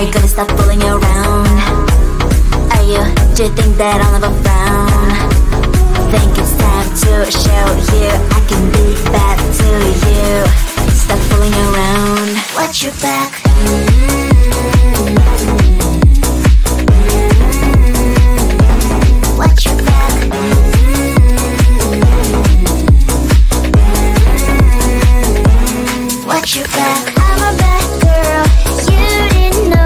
Are you gonna stop fooling around? Do you think that I'll never frown? Think it's time to show you I can be bad to you. Stop fooling around. Watch your back. Watch your back. Watch your back. I'm a bad girl. You didn't know.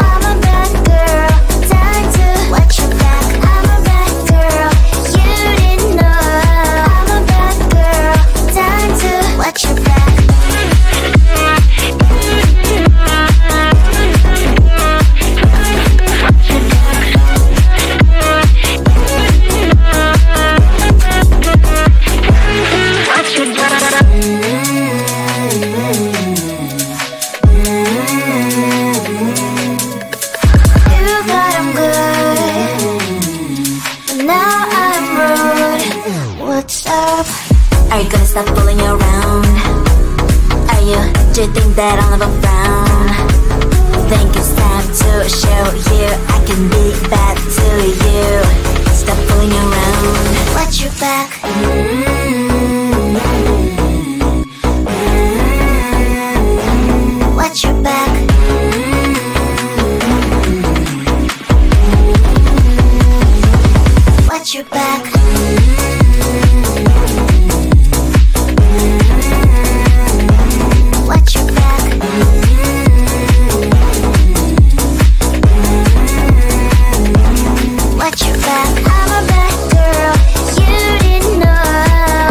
I'm a bad girl. Time to watch your back. I'm a bad girl. You didn't know. I'm a bad girl. Time to watch your back. Are you gonna stop fooling around? Do you think that I'll never frown? Think it's time to show you I can be bad to you. Stop fooling around. Watch your back. Watch your back. Watch your back. Watch your back. Watch your back. I'm a bad girl. You didn't know.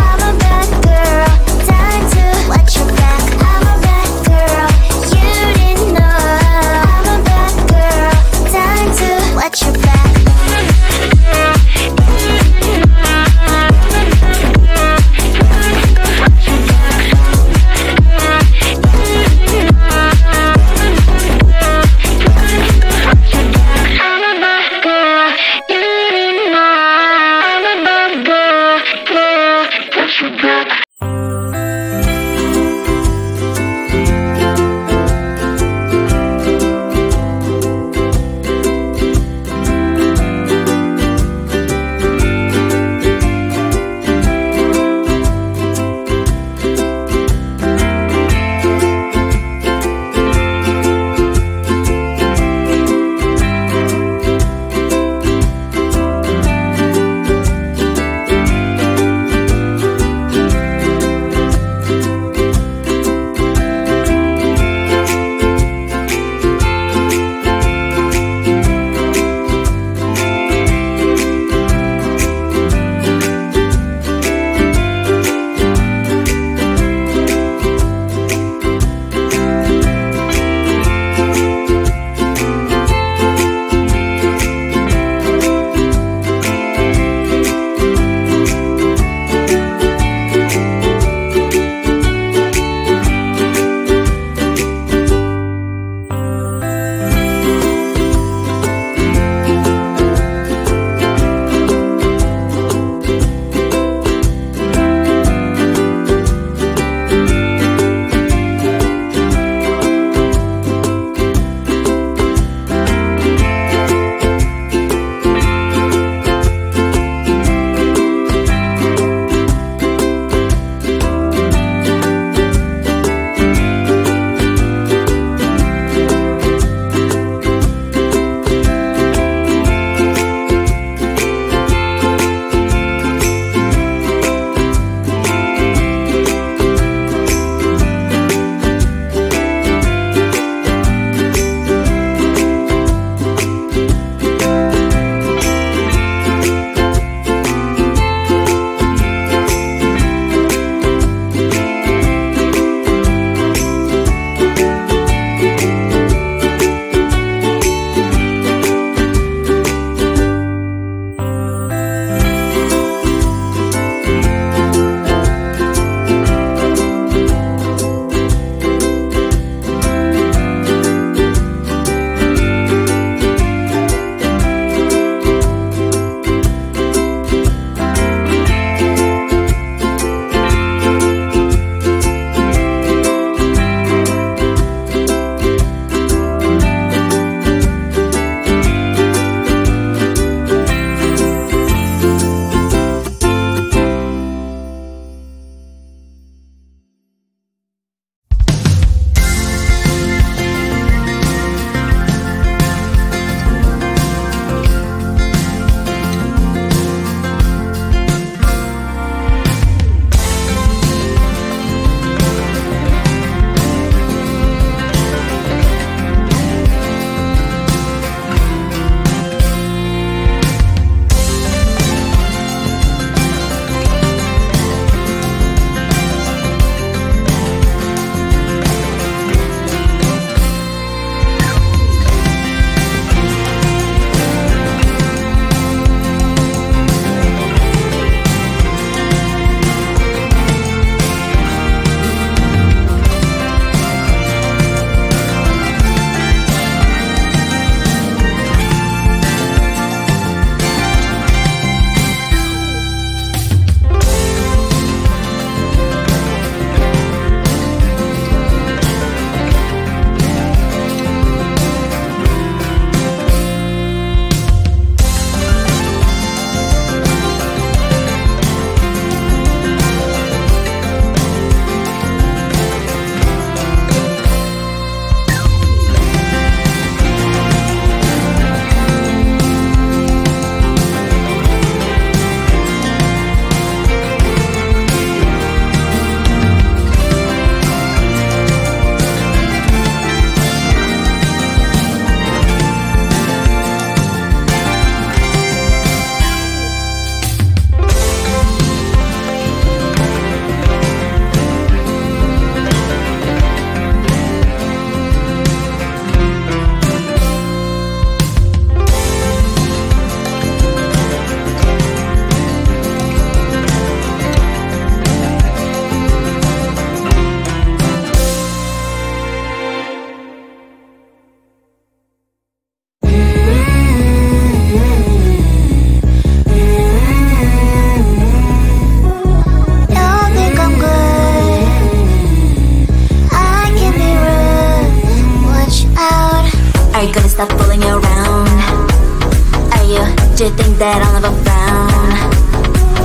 do you think that I'll never frown?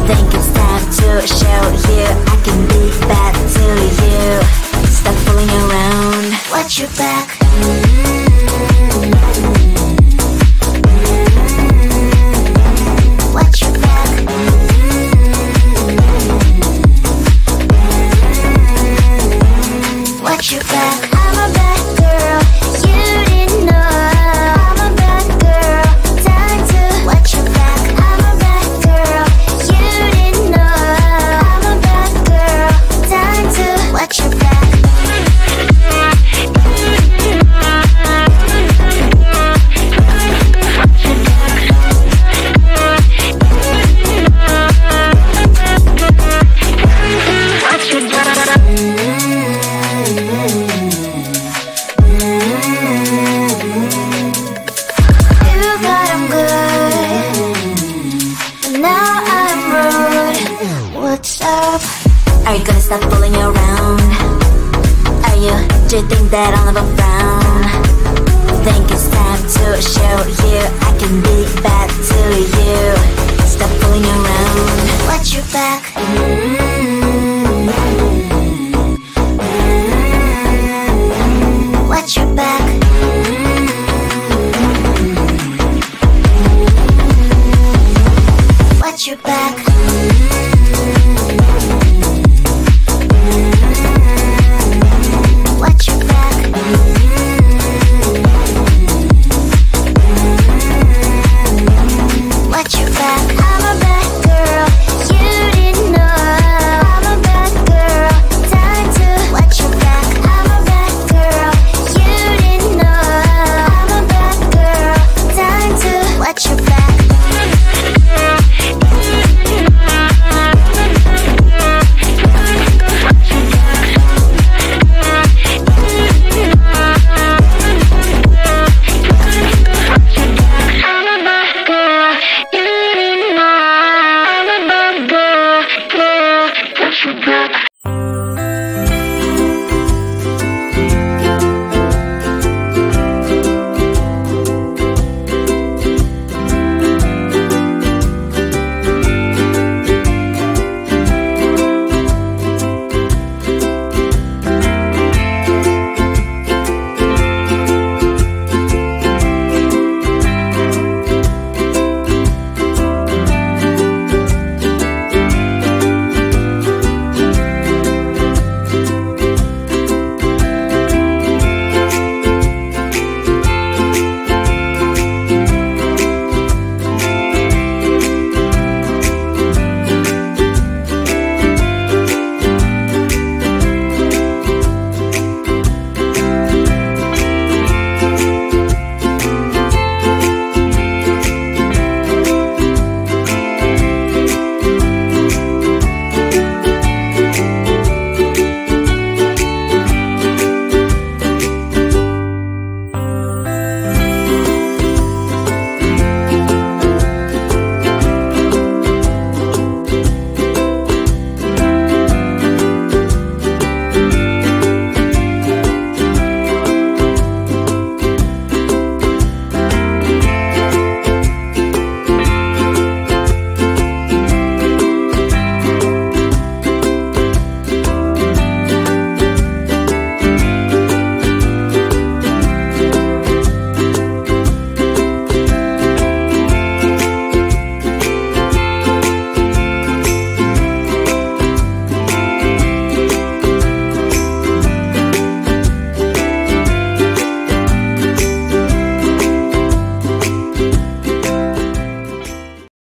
Think it's time to show you I can be bad to you. Stop fooling around. Watch your back. Watch your back. Watch your back. I'm a bad girl, you didn't know. I'm a bad girl, time to watch your back. I'm a bad girl, you didn't know. I'm a bad girl, time to watch your back. Are you gonna stop fooling around? Do you think that I'll never frown? Think it's time to show you I can be bad to you. Stop fooling around. Watch your back.